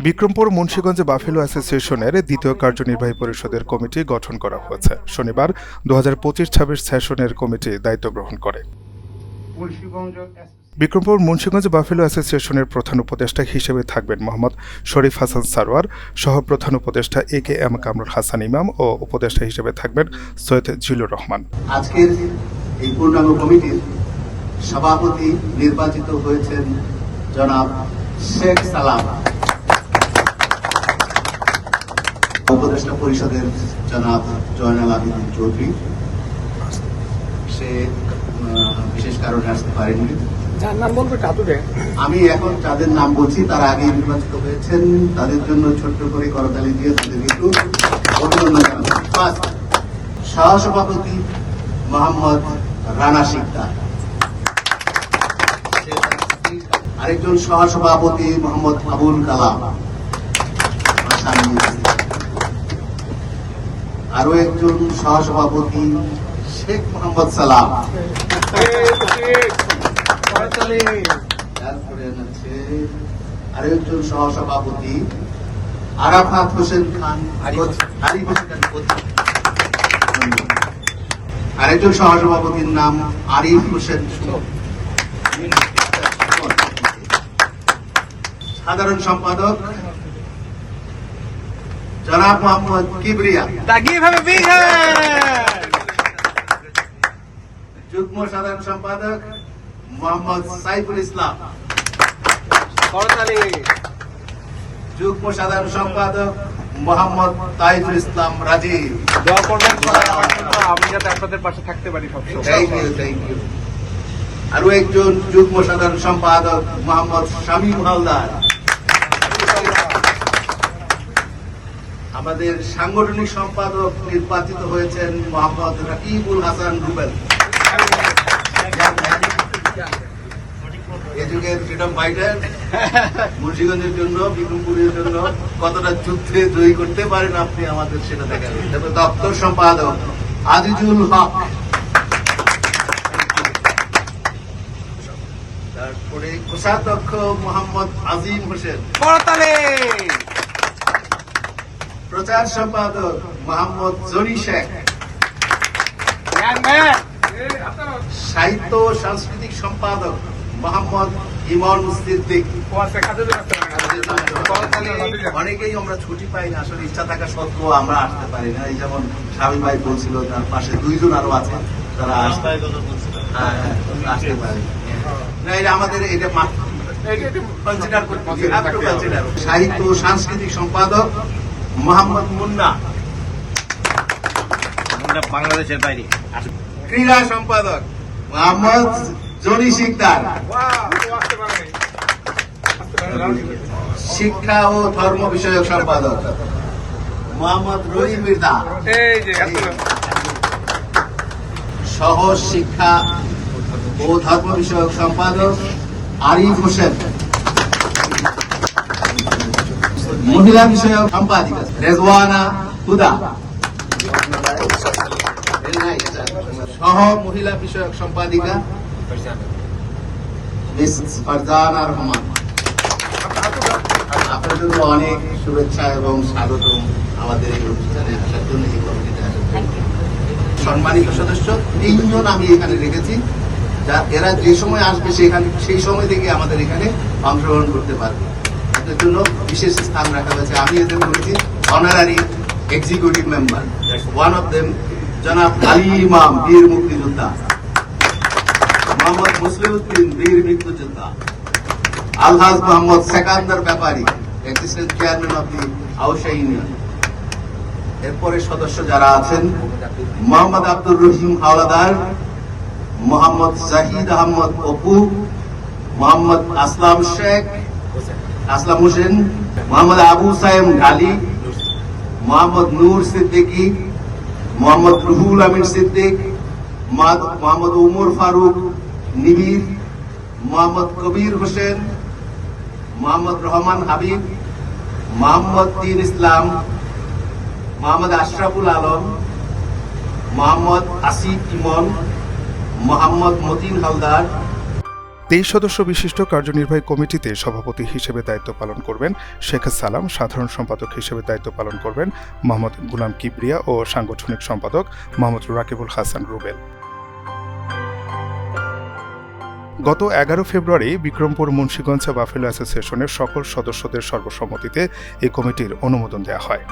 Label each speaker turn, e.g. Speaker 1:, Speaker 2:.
Speaker 1: Bikrampur Munshiganj buffalo অ্যাসোসিয়েশনের দ্বিতীয় কার্যনির্বাহী পরিষদের কমিটি গঠন করা হয়েছে। শনিবার 2025-26 সেশনের কমিটি দায়িত্ব গ্রহণ করে। বিক্রমপুর মুন্সিগঞ্জ বাফেলো অ্যাসোসিয়েশনের প্রধান উপদেষ্টা হিসেবে থাকবেন মোহাম্মদ শরীফ হাসান সারোয়ার, সহ প্রধান উপদেষ্টা AKM কামরুল হাসান ইমাম ও উপদেষ্টা হিসেবে থাকবেন সৈয়দ জিলুর রহমান।
Speaker 2: আজকের এই পূর্ণাঙ্গ কমিটির সভাপতি নির্বাচিত হয়েছেন জনাব শেখ সালাম। উপদেষ্টা পরিষদের জনাব জয়নাল আবেদিন চৌধুরী, সে বিশেষ কারণে আসতে পারেনি। আমি এখন যাদের নাম বলছি তারা আগে নির্বাচিত হয়েছেন, তাদের জন্য ছোট্ট করে করতালি দিয়ে তাদের একটু অভিনন্দন জানাচ্ছি। সহসভাপতি মোহাম্মদ রানা সিকদার, আরেকজন সহসভাপতি মোহাম্মদ আবুল কালাম, আরো একজন সহসভাপতি শেখ মোহাম্মদ সালাম, তারপরে আছে আরেকজন সহসভাপতি আরাফাত হোসেন খান, আরেকজন সহসভাপতির নাম আরিফ হোসেন। সাধারণ সম্পাদক জনাব মোহাম্মদ কিবরিয়া, যুগ্ম সাধারণ সম্পাদক মোহাম্মদ সাইফুল ইসলাম, যুগ্ম সাধারণ সম্পাদক মোহাম্মদ তাইজুল ইসলাম রাজীব।
Speaker 3: আমি যাতে আপনাদের পাশে থাকতে পারি সবসময়।
Speaker 2: Thank you. আরো একজন যুগ্ম সাধারণ সম্পাদক মোহাম্মদ শামীম হালদার। আমাদের সাংগঠনিক সম্পাদক নির্বাচিত হয়েছেন মোহাম্মদ রাকিবুল হাসান রুবেল। এই যুগের ফ্রিডম ফাইটার, মুন্সিগঞ্জের জন্য, বিক্রমপুরের জন্য কতটা যুদ্ধে জয়ী করতে পারেন আপনি আমাদের সেটা দেখাবেন। তারপর দপ্তর সম্পাদক আজিজুল হক, তারপরে কোষাধ্যক্ষ মোহাম্মদ আজিম হোসেন, প্রচার সম্পাদক মোহাম্মদ জনি শেখ, সাহিত্য সাংস্কৃতিক সম্পাদক মোহাম্মদ ইমন সিদ্দিক। অনেকেই আমরা ছুটি পাই না, আসলে ইচ্ছা থাকা সত্ত্বেও আমরা আসতে পারি না। এই যেমন স্বামী ভাই বলছিল, তার পাশে দুইজন আরো আছে তারা আসতে পারে না। এটা আমাদের এটা কনসিডার করতে হবে। সাহিত্য সাংস্কৃতিক সম্পাদক মোহাম্মদ মুন্না,
Speaker 3: বাংলাদেশের বাইরে।
Speaker 2: ক্রীড়া সম্পাদক মোহাম্মদ জনি শিকদার, শিক্ষা ও ধর্ম বিষয়ক সম্পাদক মোহাম্মদ রহিম মির্জা, সহ শিক্ষা ও ধর্ম বিষয়ক সম্পাদক আরিফ হোসেন, মহিলা বিষয়ক সম্পাদিকা রেজওয়ানা হুদা, সহ মহিলা বিষয়ক সম্পাদিকা মিস ফারজানা রহমান। আপনার জন্য অনেক শুভেচ্ছা এবং স্বাগত আমাদের এই অনুষ্ঠানে আসার জন্য, এই কমিটিতে আসার জন্য। সম্মানিত সদস্য 3 জন আমি এখানে রেখেছি, যা এরা যে সময় আসবে সেই সময় থেকে আমাদের এখানে অংশগ্রহণ করতে পারবে। এদের জন্য বিশেষ স্থান রাখা হয়েছে। আমি এদের বলেছি honorary executive member. One of them জনাব আলী ইমাম, বীর মুক্তিযোদ্ধা, মোহাম্মদ মুসলিউদ্দিন, বীর মৃত্যুযোদ্ধা, Alhaj Mohammad Sekandar Bepari, assistant chairman of the Ausha union. এরপরে সদস্য যারা আছেন মোহাম্মদ আব্দুর রহিম হাওলাদার, মোহাম্মদ জাহিদ আহমদ অপু, মোহাম্মদ আসলাম শেখ, আসলাম হোসেন, মোহাম্মদ আবু সায়েম গালি, মোহাম্মদ নূর সিদ্দিকী, মোহাম্মদ রুহুল আমিন সিদ্দিক, মোহাম্মদ উমর ফারুক নিবির, মোহাম্মদ কবির হোসেন, মোহাম্মদ রহমান হাবিব, মোহাম্মদ দিন ইসলাম, মোহাম্মদ আশরাফুল আলম, মোহাম্মদ আসিফ ইমন, মোহাম্মদ মতিন হালদার।
Speaker 1: 23 সদস্য বিশিষ্ট কার্যনির্বাহী কমিটিতে সভাপতি হিসেবে দায়িত্ব পালন করবেন শেখ সালাম, সাধারণ সম্পাদক হিসেবে দায়িত্ব পালন করবেন মোহাম্মদ গুলাম কিবরিয়া ও সাংগঠনিক সম্পাদক মোহাম্মদ রাকিবুল হাসান রুবেল। গত 11 ফেব্রুয়ারি বিক্রমপুর মুন্সিগঞ্জ বাফেলো অ্যাসোসিয়েশনের সকল সদস্যদের সর্বসম্মতিতে এই কমিটির অনুমোদন দেওয়া হয়।